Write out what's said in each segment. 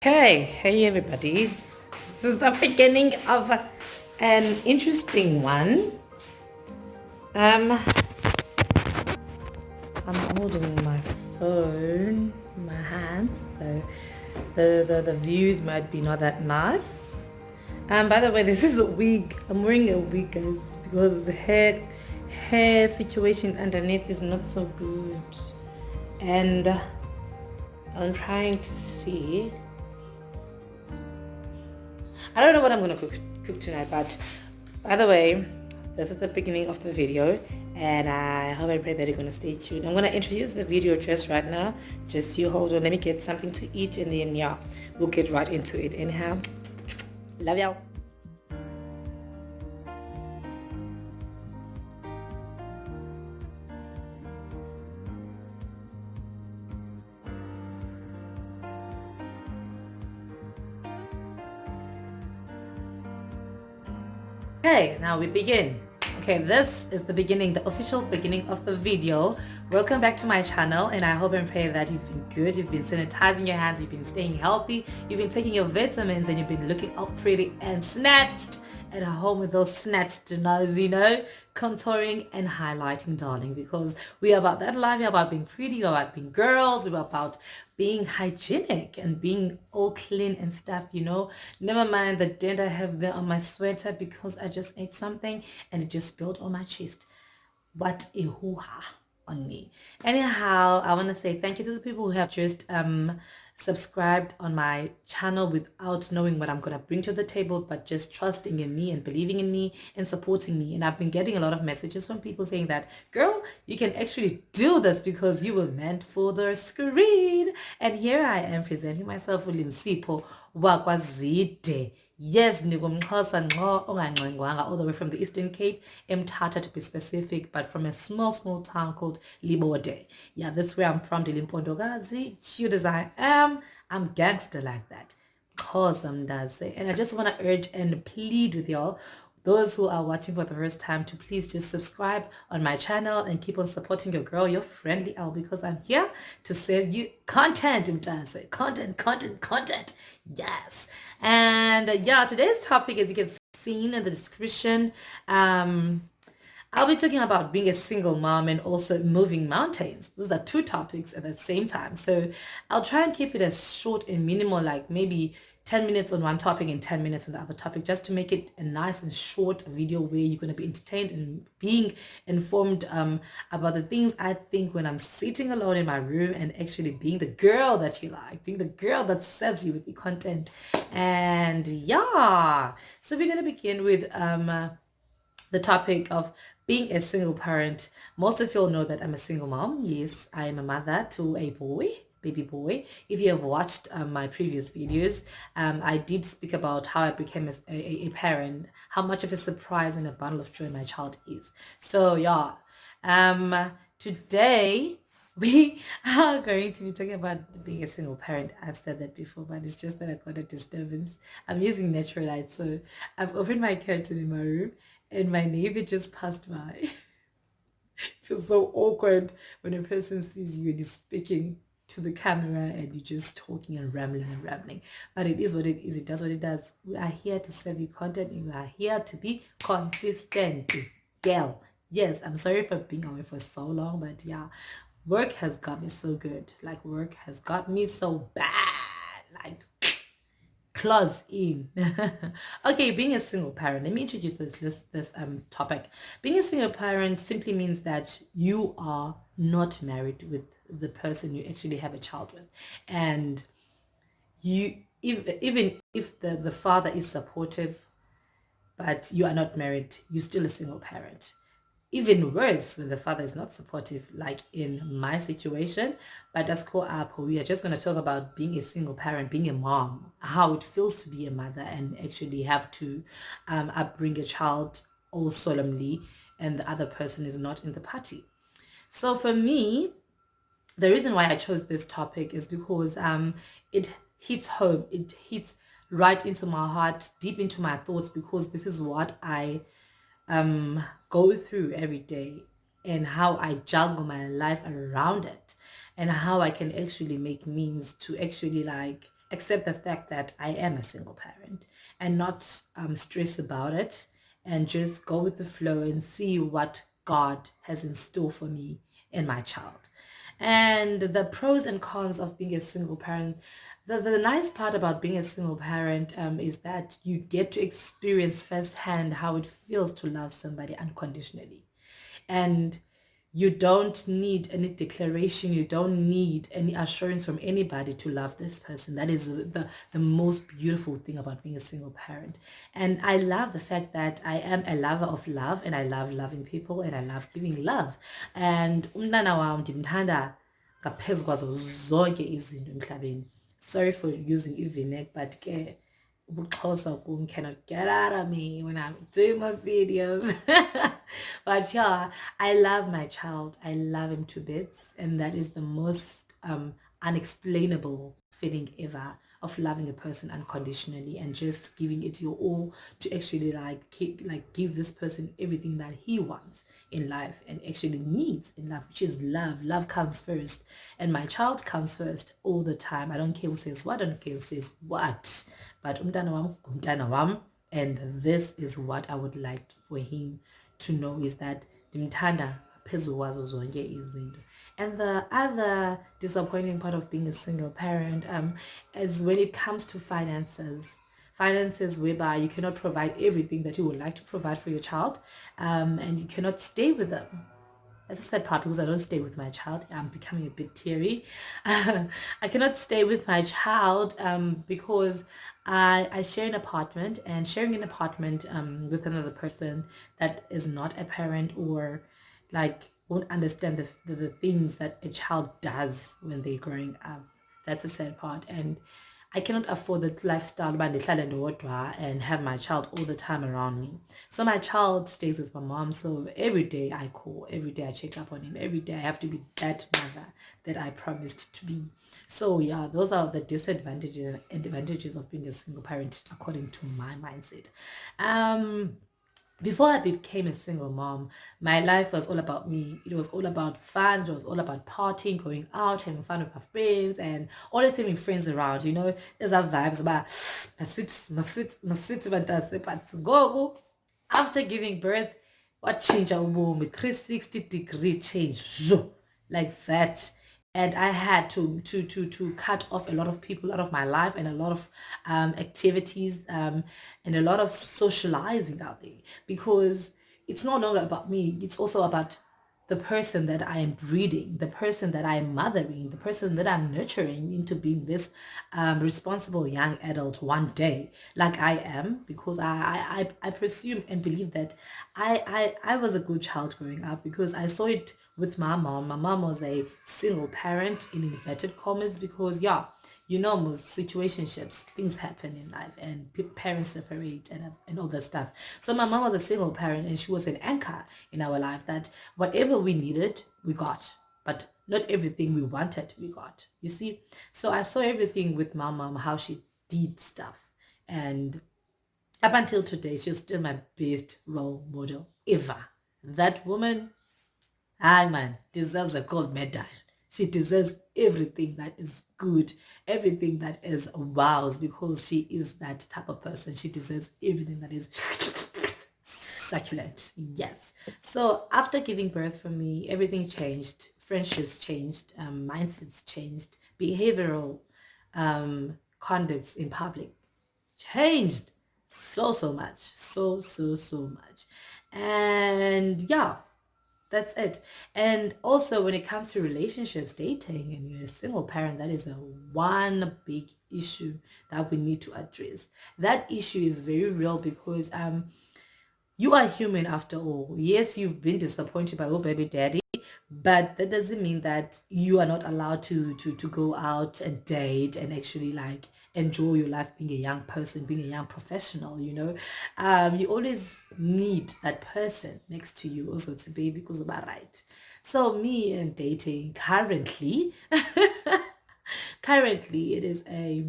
Hey everybody. This is the beginning of an interesting one. Um, I'm holding my phone in my hands, so the views might be not that nice. By the way, this is a wig. I'm wearing a wig, guys, because the hair situation underneath is not so good, and I'm trying to see. I don't know what I'm gonna cook tonight, but by the way, this is the beginning of the video, and I hope and pray that you're gonna stay tuned. I'm gonna introduce the video just right now. Just you hold on, let me get something to eat, and then yeah, we'll get right into it. Anyhow, love y'all. Okay, now we begin. Okay, this is the beginning, the official beginning of the video. Welcome back to my channel, and I hope and pray that you've been good, you've been sanitizing your hands, you've been staying healthy, you've been taking your vitamins, and you've been looking all pretty and snatched at home with those snatched nose, contouring and highlighting, darling, because we are about that life. We're about being pretty, we're about being girls, we're about being hygienic and being all clean and stuff, Never mind the dent I have there on my sweater because I just ate something and it just spilled on my chest. What a hoo-ha on me. Anyhow, I want to say thank you to the people who have just subscribed on my channel without knowing what I'm going to bring to the table, but just trusting in me and believing in me and supporting me. And I've been getting a lot of messages from people saying that, girl, you can actually do this because you were meant for the screen. And here I am presenting myself with Linsipho Wakwazide. Yes, Nigumxhosa ngqo ongangcengwanga, all the way from the Eastern Cape, Mthatha to be specific, but from a small town called Libode. Yeah, that's where I'm from, Dilimpondokazi. Cute as I am, I'm gangster like that. Xhosa mntaze. And I just want to urge and plead with y'all, those who are watching for the first time, to please just subscribe on my channel and keep on supporting your girl, your friendly L, because I'm here to serve you content, mntaze. Content. Yes. And yeah, today's topic, as you can see in the description, I'll be talking about being a single mom and also moving mountains. Those are two topics at the same time. So I'll try and keep it as short and minimal, like maybe 10 minutes on one topic and 10 minutes on the other topic, just to make it a nice and short video where you're going to be entertained and being informed about the things I think when I'm sitting alone in my room, and actually being the girl that you like, being the girl that serves you with the content. And yeah, so we're going to begin with the topic of being a single parent. Most of you all know that I'm a single mom. Yes, I am a mother to a baby boy. If you have watched my previous videos, I did speak about how I became a parent, how much of a surprise and a bundle of joy my child is. So yeah, today we are going to be talking about being a single parent. I've said that before, but it's just that I got a disturbance. I'm using natural light, so I've opened my curtain in my room and my neighbor just passed by. It feels so awkward when a person sees you and is speaking to the camera and you're just talking and rambling. But it is what it is. It does what it does. We are here to serve you content, and we are here to be consistent. Girl. Yes, I'm sorry for being away for so long, but yeah, work has got me so good. Like, work has got me so bad. Like, clause in. Okay, being a single parent. Let me introduce this topic. Being a single parent simply means that you are not married with the person you actually have a child with, and you, even if the father is supportive, but you are not married, you're still a single parent. Even worse when the father is not supportive, like in my situation. But that's cool up. We are just going to talk about being a single parent, being a mom, how it feels to be a mother and actually have to upbring a child all solemnly, and the other person is not in the party. So for me, the reason why I chose this topic is because it hits home. It hits right into my heart, deep into my thoughts, because this is what I go through every day, and how I juggle my life around it, and how I can actually make means to actually like accept the fact that I am a single parent and not stress about it, and just go with the flow and see what God has in store for me and my child. And the pros and cons of being a single parent. The nice part about being a single parent is that you get to experience firsthand how it feels to love somebody unconditionally. And you don't need any declaration, you don't need any assurance from anybody to love this person. That is the most beautiful thing about being a single parent. And I love the fact that I am a lover of love, and I love loving people, and I love giving love. And umntana wam ndimthanda ngaphezu kwazo zonke izinto emhlabeni. Sorry for using i-vinegar, but ke ubuxhosa kum cannot get out of me when I'm doing my videos. But yeah, I love my child. I love him to bits, and that is the most unexplainable feeling ever, of loving a person unconditionally and just giving it your all to actually give this person everything that he wants in life and actually needs in life, which is love. Love comes first, and my child comes first all the time. I don't care who says what, I don't care who says what, but umntana wam ngumntana wam, and this is what I would like for him to know, is that ndimthanda phezu kwazo zonke izinto. And the other disappointing part of being a single parent is when it comes to finances whereby you cannot provide everything that you would like to provide for your child, and you cannot stay with them. That's a sad part, because I don't stay with my child. I'm becoming a bit teary. I cannot stay with my child because I share an apartment, and sharing an apartment with another person that is not a parent, or won't understand the things that a child does when they're growing up. That's a sad part. And I cannot afford that lifestyle and have my child all the time around me. So my child stays with my mom. So every day I call, every day I check up on him, every day I have to be that mother that I promised to be. So yeah, those are the disadvantages and advantages of being a single parent according to my mindset. Before I became a single mom, my life was all about me. It was all about fun. It was all about partying, going out, having fun with my friends, and always having friends around. There's our vibes about but go after giving birth, what change our womb, a 360-degree change, like that. And I had to cut off a lot of people out of my life, and a lot of activities, and a lot of socializing out there, because it's no longer about me. It's also about the person that I am breeding, the person that I am mothering, the person that I'm nurturing into being this responsible young adult one day, like I am, because I presume and believe that I was a good child growing up, because I saw it with my mom. My mom was a single parent in inverted commas, because most situationships, things happen in life, and parents separate, and all that stuff. So my mom was a single parent, and she was an anchor in our life, that whatever we needed, we got. But not everything we wanted, we got. You see? So I saw everything with my mom, how she did stuff. And up until today, she's still my best role model ever. That woman, man, deserves a gold medal. She deserves everything that is good, everything that is wows, because she is that type of person. She deserves everything that is succulent. Yes. So after giving birth for me, everything changed. Friendships changed, mindsets changed, behavioral conducts in public changed so much, so much. And yeah, that's it. And also when it comes to relationships, dating, and you're a single parent, that is a one big issue that we need to address. That issue is very real, because you are human after all. Yes, you've been disappointed by your baby daddy, but that doesn't mean that you are not allowed to go out and date and actually enjoy your life being a young person, being a young professional. You always need that person next to you also to be, because of that, right? So me and dating currently it is a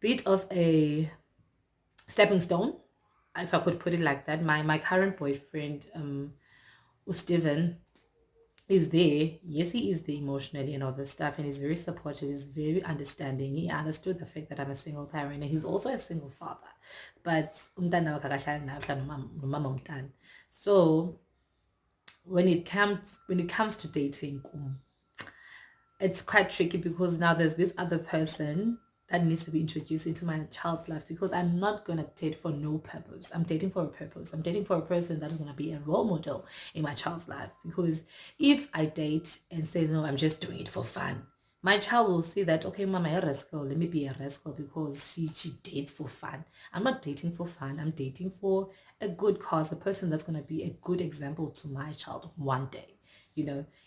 bit of a stepping stone, if I could put it like that. My current boyfriend, Steven, is there. Yes, he is there emotionally and all this stuff, and he's very supportive. He's very understanding. He understood the fact that I'm a single parent, and he's also a single father. But umntana wakhe akahlali naye, uhlala nomama womntana. So when it comes to dating, it's quite tricky because now there's this other person that needs to be introduced into my child's life, because I'm not going to date for no purpose. I'm dating for a purpose. I'm dating for a person that is going to be a role model in my child's life. Because if I date and say, no, I'm just doing it for fun, my child will see that, okay, mama, you're a rascal. Let me be a rascal because she dates for fun. I'm not dating for fun. I'm dating for a good cause, a person that's going to be a good example to my child one day.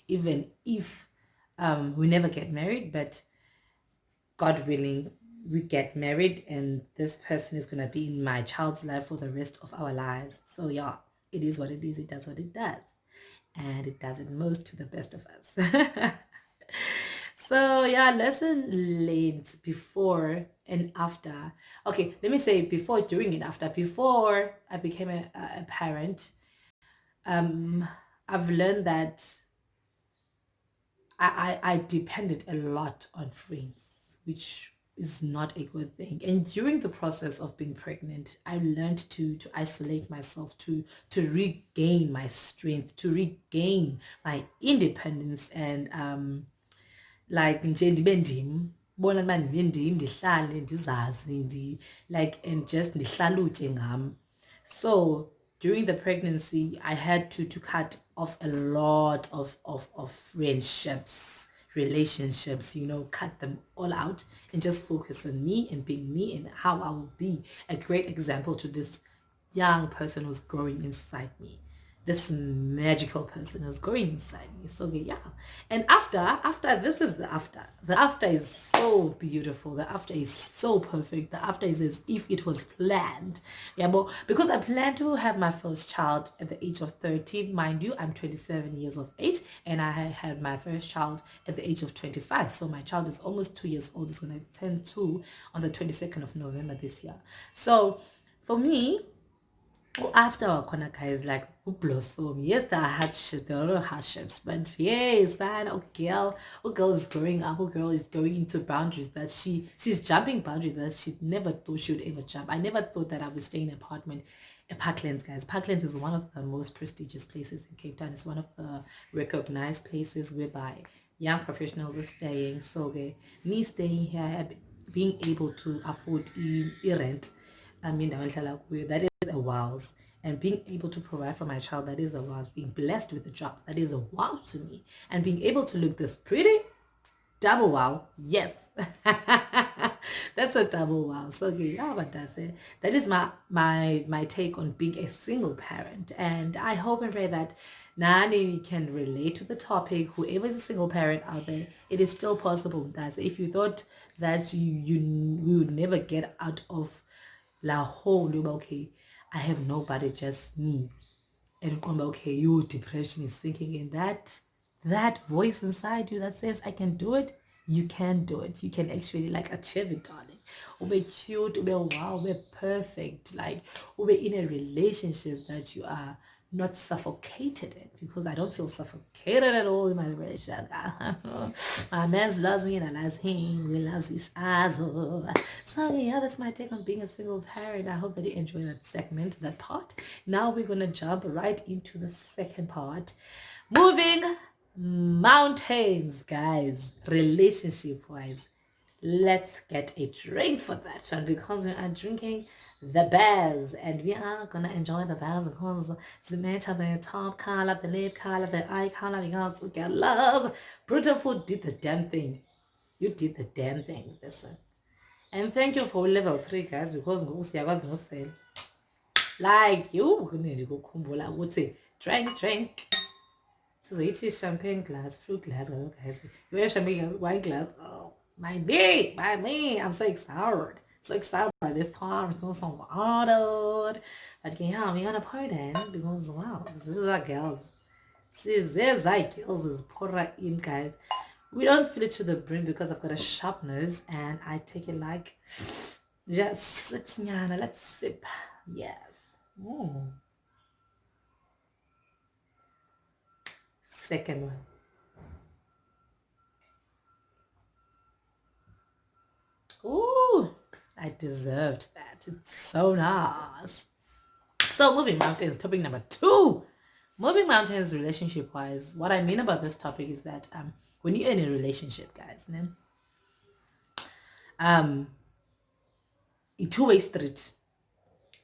Even if we never get married, but God willing, we get married and this person is going to be in my child's life for the rest of our lives. So yeah, it is what it is. It does what it does. And it does it most to the best of us. So yeah, lesson learned before and after. Okay, let me say before, during, and after. Before I became a parent, I've learned that I depended a lot on friends, which is not a good thing. And during the process of being pregnant, I learned to isolate myself, to regain my strength, to regain my independence, and like nje ndibe ndim, bona ukuba ndibe ndim, ndihlale ndizazi, like, and just ndihlalutye ngam. So during the pregnancy, I had to cut off a lot of friendships, relationships, cut them all out and just focus on me and being me and how I will be a great example to this young person who's growing inside me, this magical person who's growing inside me. So yeah, and after this is the after is so beautiful. The after is so perfect. The after is as if it was planned. Yeah, but because I plan to have my first child at the age of 13, mind you, I'm 27 years of age, and I had my first child at the age of 25. So my child is almost 2 years old. It's going to turn 2 on the 22nd of November this year. So for me, after our corner guys, like, who blossom. Yes, there are hardships, there are a lot of hardships, but yes, that girl is growing up. A girl is going into boundaries that she's jumping boundaries that she never thought she would ever jump. I never thought that I would stay in an apartment at Parklands, guys. Parklands is one of the most prestigious places in Cape Town. It's one of the recognized places whereby young professionals are staying. So me staying here, being able to afford rent, that is a wow. And being able to provide for my child, that is a wow. Being blessed with a job, that is a wow to me. And being able to look this pretty, double wow. Yes. That's a double wow. So yeah, but that's it. That is my take on being a single parent. And I hope and pray that Nani can relate to the topic. Whoever is a single parent out there, it is still possible. That's if you thought that you would never get out of la whole, okay, I have nobody, just me, and okay, your depression is sinking in, that voice inside you that says I can do it. You can do it. You can actually like achieve it, darling. Ube cute, ube wow, ube perfect, like ube in a relationship that you are not suffocated in, because I don't feel suffocated at all in my relationship. My man loves me and I love him. We love his eyes. So yeah, that's my take on being a single parent. I hope that you enjoy that segment, that part. Now we're gonna jump right into the second part. Moving mountains, guys, relationship wise. Let's get a drink for that one, because we are drinking the bears, and we are gonna enjoy the bears because the match of the top color, the lip color, the eye color, because we get love. Brutal Food did the damn thing. You did the damn thing, listen. And thank you for level 3, guys, because siyakwazi nosela. Like you kunende ukukhumbula ukuthi drink. Sizoyithi champagne glass, fruit glass, guys. You have champagne glass, wine glass. Oh, my me. I'm so excited. So excited by this time. It's so honored. But yeah, we're gonna pour in because wow, this is our girls. There's our girls is pour in, guys. We don't fill it to the brim because I've got a sharp nose and I take it like just let's sip. Yes. Second one. Ooh, I deserved that. It's so nice. So moving mountains, topic number 2. Moving mountains relationship wise. What I mean about this topic is that when you're in a relationship, guys, then a two-way street.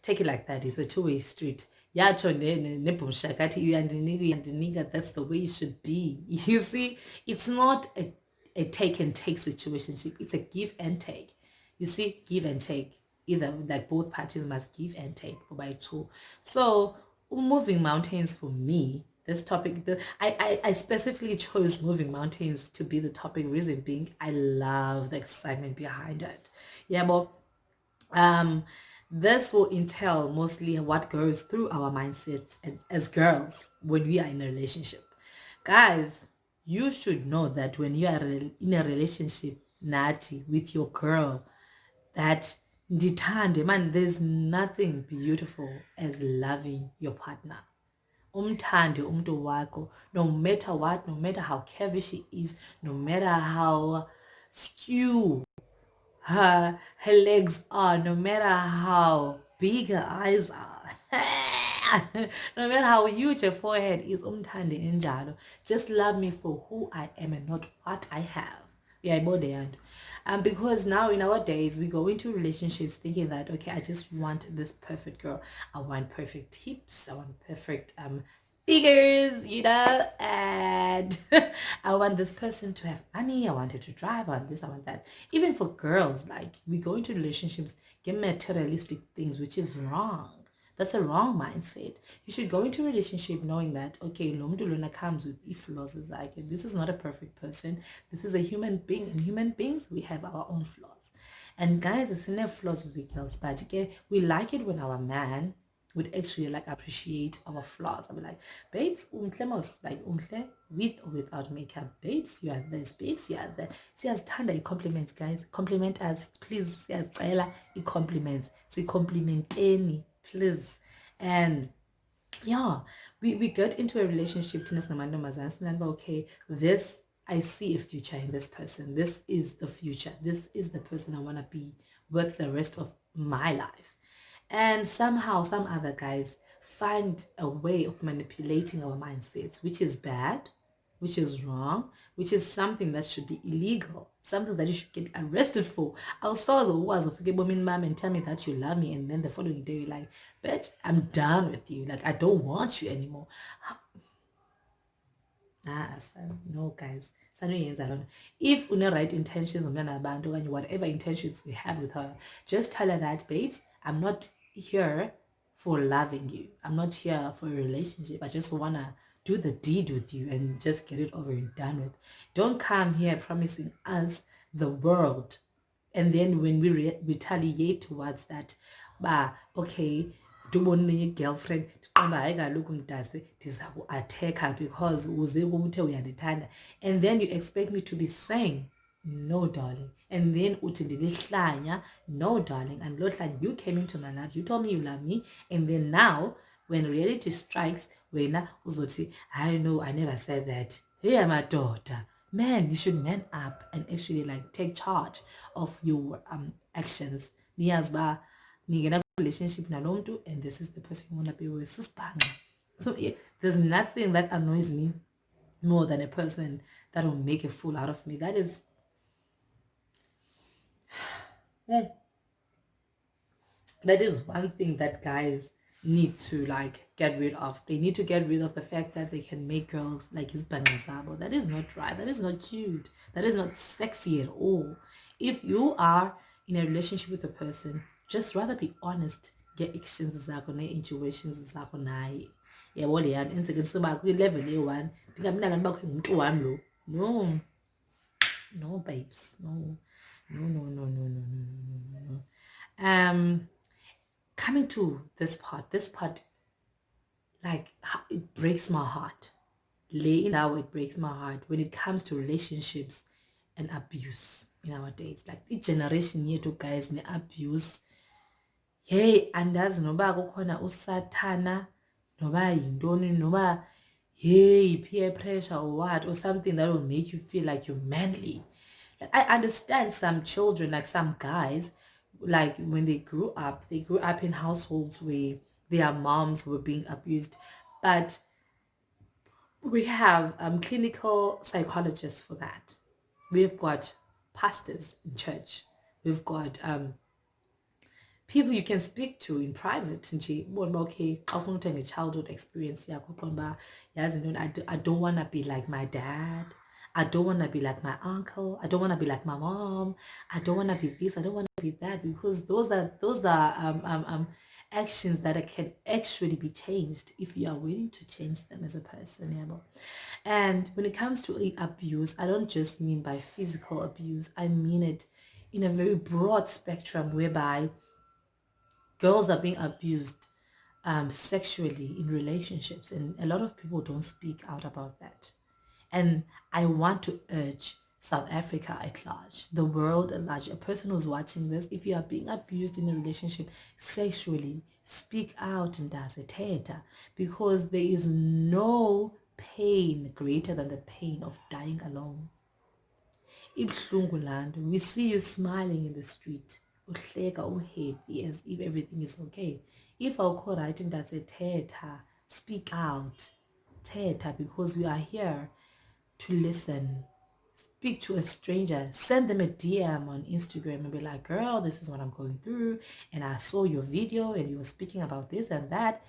Take it like that. It's a two-way street. That's the way it should be. You see, it's not a take and take situationship. It's a give and take. You see, give and take. Either like both parties must give and take by two. So moving mountains for me, this topic, I specifically chose moving mountains to be the topic. Reason being, I love the excitement behind it. Yeah, but this will entail mostly what goes through our mindsets as girls when we are in a relationship. Guys, you should know that when you are in a relationship, Nati, with your girl, that ndithande, man, there's nothing beautiful as loving your partner. Umthande umntu wakho, no matter what, no matter how curvy she is, no matter how skew her legs are, no matter how big her eyes are, no matter how huge her forehead is, umthande enjalo. Just love me for who I am and not what I have. Yeah, because now in our days we go into relationships thinking that, okay, I just want this perfect girl. I want perfect hips. I want perfect figures, and I want this person to have money. I want her to drive. I want this. I want that. Even for girls, like, we go into relationships get materialistic things, which is wrong. That's a wrong mindset. You should go into a relationship knowing that, okay, lo mntu lona comes with flaws. Like, this is not a perfect person. This is a human being. And human beings, we have our own flaws. And guys, it's in flaws as girls, but okay, we like it when our man would actually like appreciate our flaws. I'll be like, babes, like with or without makeup. Babes, you are this. Babes, you are that. Siyazithanda compliments, guys. Compliment us, please. Siyazicela compliments. Complimenteni, please. And yeah, we get into a relationship okay, this, I see a future in this person. This is the future. This is the person I want to be with the rest of my life. And somehow some other guys find a way of manipulating our mindsets, which is bad, which is wrong, which is something that should be illegal, something that you should get arrested for. I saw the was of woman mom and tell me that you love me, and then the following day you're like, bitch, I'm done with you. Like, I don't want you anymore. No, guys. If you right intentions whatever intentions you have with her, just tell her that, babes, I'm not here for loving you. I'm not here for a relationship. I just want to do the deed with you and just get it over and done with. Don't come here promising us the world, and then when we retaliate towards that, okay, ndibone girlfriend ndiqonda hayi kaloku mntase ndiza ku-attack because uze kum uthe uyandithanda, and then you expect me to be saying no, darling, and then uthi ndilihlanya. No, darling, and lohlanya, you came into my life, you told me you love me, and then now when reality strikes, wena uzothi, I know I never said that. Hey, my daughter. Man, you should man up and actually like take charge of your actions. Niyazi ningena relationship nalo mntu, and this is the person you want to be with. So there's nothing that annoys me more than a person that will make a fool out of me. That is one thing that guys need to like get rid of. They need to get rid of the fact that they can make girls like his banazabo. That is not right. That is not cute. That is not sexy at all. If you are in a relationship with a person, just rather be honest. Get actions zakho ne-intuitions zakho naye. Yabo le yani ensekensuba kwi-level ye-1 ndingamnaka ndibakho ngumuntu wami lo. No. No, babes. No. Coming to this part, like, it breaks my heart. Laying out, it breaks my heart when it comes to relationships and abuse in our days. Like, the generation yethu, guys, ne-abuse. Hey, andazi noba kukhona usathana, noba yintoni, noba hey, peer pressure or what, or something that will make you feel like you're manly. Like, I understand some children, like some guys, like when they grew up in households where their moms were being abused. But we have clinical psychologists for that. We've got pastors in church. We've got people you can speak to in private nje bona okay awufuna a childhood experience yakho qonba yazi ntoni I don't want to be like my dad. I don't want to be like my uncle. I don't want to be like my mom. I don't want to be this. I don't want to be that, because those are actions that can actually be changed if you are willing to change them as a person. You know? And when it comes to abuse, I don't just mean by physical abuse. I mean it in a very broad spectrum, whereby girls are being abused sexually in relationships, and a lot of people don't speak out about that. And I want to urge South Africa at large, the world at large, a person who's watching this, if you are being abused in a relationship sexually, speak out and dasiteta, because there is no pain greater than the pain of dying alone. We see you smiling in the street, happy as if everything is okay. If awukho right ndathetha, speak out, thetha, because we are here to listen. Speak to a stranger, send them a DM on Instagram and be like, girl, this is what I'm going through, and I saw your video and you were speaking about this and that.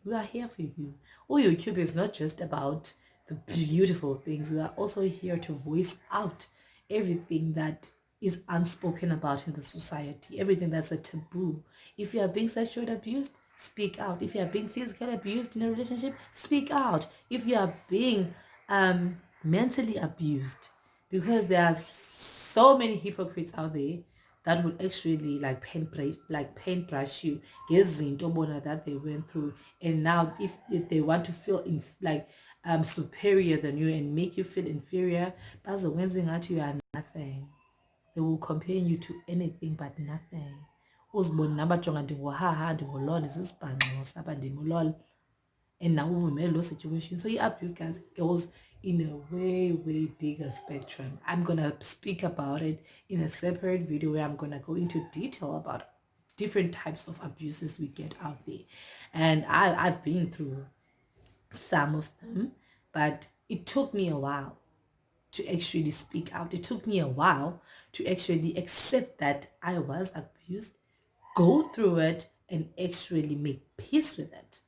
We are here for you. YouTube is not just about the beautiful things. We are also here to voice out everything that is unspoken about in the society, everything that's a taboo. If you are being sexually abused, speak out. If you are being physically abused in a relationship, speak out. If you are being mentally abused, because there are so many hypocrites out there that would actually like paintbrush you ngezinto bona that they went through, and now if they want to feel superior than you and make you feel inferior, bazokwenza ngathi you are nothing. They will compare you to anything but nothing. Uzibone nabajonga ndingohaha ndingolol isisibhanqo saba ndimolol, and now uvumele lo situation. So abuse, guys, goes in a way bigger spectrum. I'm gonna speak about it in a separate video where I'm gonna go into detail about different types of abuses we get out there, and I've been through some of them, but it took me a while to actually speak out. It took me a while to actually accept that I was abused, go through it, and actually make peace with it.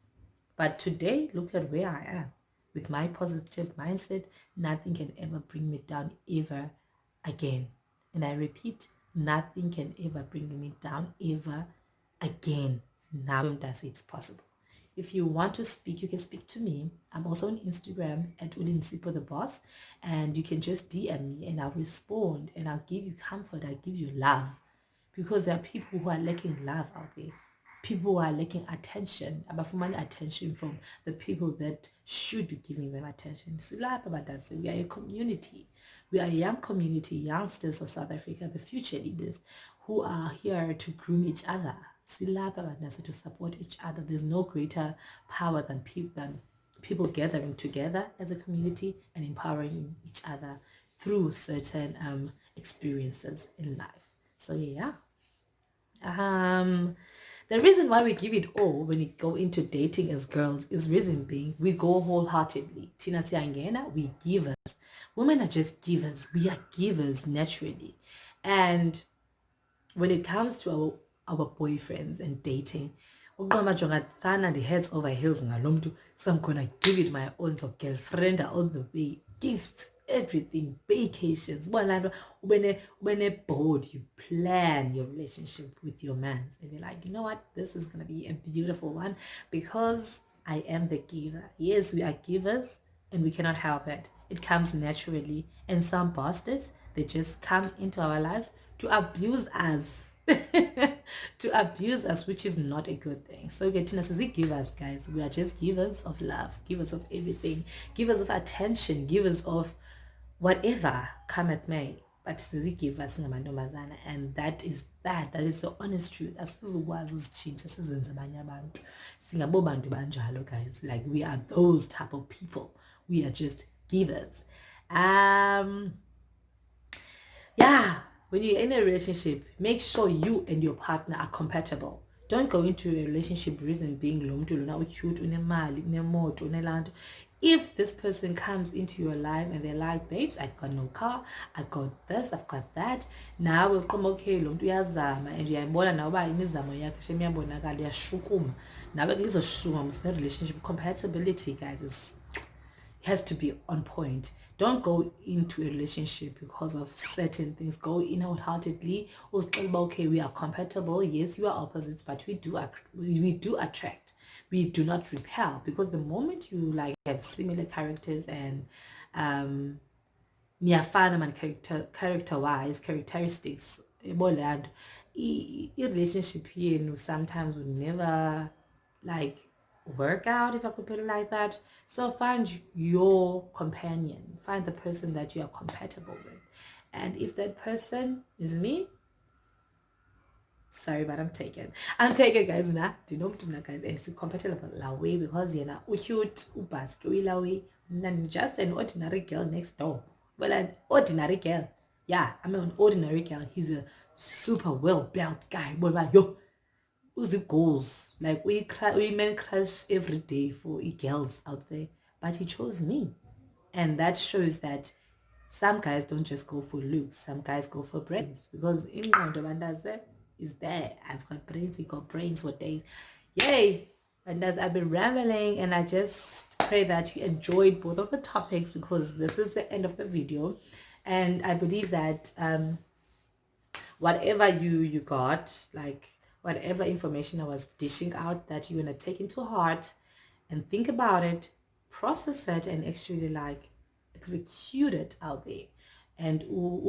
But today, look at where I am. With my positive mindset, nothing can ever bring me down ever again. And I repeat, nothing can ever bring me down ever again. Now does it's possible. If you want to speak, you can speak to me. I'm also on Instagram at Ulinsipo the Boss, and you can just DM me and I'll respond and I'll give you comfort, I'll give you love, because there are people who are lacking love out there. People who are lacking attention, abafumani attention from the people that should be giving them attention. We are a community. We are a young community, youngsters of South Africa, the future leaders who are here to groom each other. To support each other. There's no greater power than people gathering together as a community and empowering each other through certain experiences in life. So yeah. The reason why we give it all when we go into dating as girls is reason being we go wholeheartedly. Tina Siangena, we givers. Women are just givers. We are givers naturally. And when it comes to our boyfriends and dating, the heads over heels, so I'm gonna give it my own, so girlfriend all the way, gifts, everything, vacations. When a bored, you plan your relationship with your man and you're like, you know what, this is gonna be a beautiful one because I am the giver. Yes, we are givers and we cannot help it. It comes naturally. And some bastards, they just come into our lives to abuse us. To abuse us, which is not a good thing. So getting us as givers, guys. We are just givers of love, givers of everything, givers of attention, givers of whatever cometh may. But give us, and that is the honest truth. Guys, like we are those type of people. We are just givers. yeah, when you're in a relationship, make sure you and your partner are compatible. Don't go into a relationship reason being cute, if this person comes into your life and they're like, babes, I got no car, I got this, I've got that. Now we'll come okay, lo muntu uyazama and uyayibona nawe uba imizamo yakhe shemiyabonakala iyashukuma. Nawe ke izoshuma mse relationship compatibility, guys, is has to be on point. Don't go into a relationship because of certain things. Go in wholeheartedly. Okay, we are compatible. Yes, you are opposites, but we do attract. We do not repel, because the moment you like have similar characters and character-wise characteristics, relationship here sometimes would never like work out, if I could put it like that. So find your companion, find the person that you are compatible with, and if that person is me, sorry, but I'm taken, guys. Now do you know guys, and it's compatible la way, because cute just an ordinary girl next door. Well, an ordinary girl, yeah, I'm an ordinary girl. He's a super well-built guy. What about yo? Uzi goals, like women crush every day for girls out there, but he chose me, and that shows that some guys don't just go for looks, some guys go for brains, because in Bandaze is there. I've got brains, he got brains for days. Yay! And as I've been rambling, and I just pray that you enjoyed both of the topics, because this is the end of the video, and I believe that whatever you got, like whatever information I was dishing out, that you're gonna take into heart and think about it, process it, and actually like execute it out there, and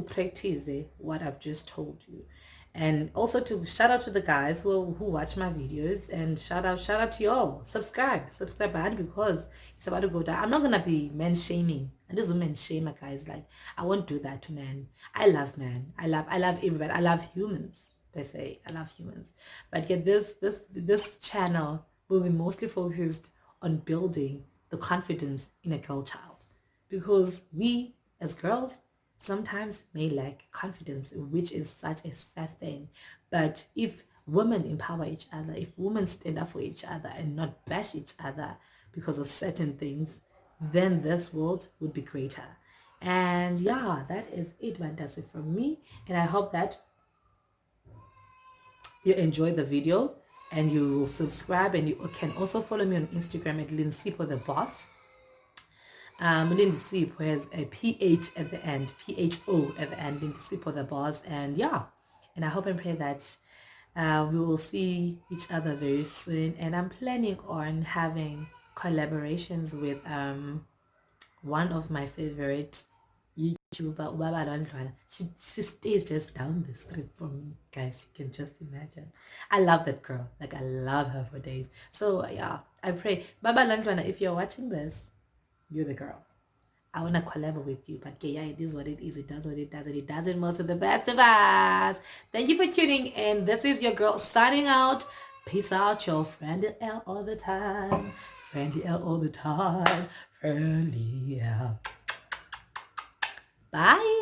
practice what I've just told you. And also to shout out to the guys who watch my videos, and shout out to y'all. Subscribe bad, because it's about to go down. I'm not gonna be men shaming, and this women shame guys. Like, I won't do that to men. I love men. I love everybody. I love humans. They say I love humans. But yet this channel will be mostly focused on building the confidence in a girl child, because we as girls sometimes may lack confidence, which is such a sad thing. But if women empower each other, if women stand up for each other and not bash each other because of certain things, then this world would be greater. And yeah, that is it. That's it from me, and I hope that you enjoyed the video, and you will subscribe, and you can also follow me on Instagram at Linsipho the Boss. Linsipho has a PH at the end, PHO at the end, Linsipho the Boss. And yeah, and I hope and pray that we will see each other very soon, and I'm planning on having collaborations with one of my favorite YouTuber, Ubaba Lwandlwana. She stays just down the street from me, guys. You can just imagine. I love that girl. Like, I love her for days. So yeah, I pray, Baba Lwandlwana, if you're watching this, you're the girl. I want to collab with you, but yeah, it is what it is. It does what it does, and it does it most of the best of us. Thank you for tuning in. This is your girl signing out. Peace out, your friendly L all the time. Friendly L all the time. Friendly L. Bye.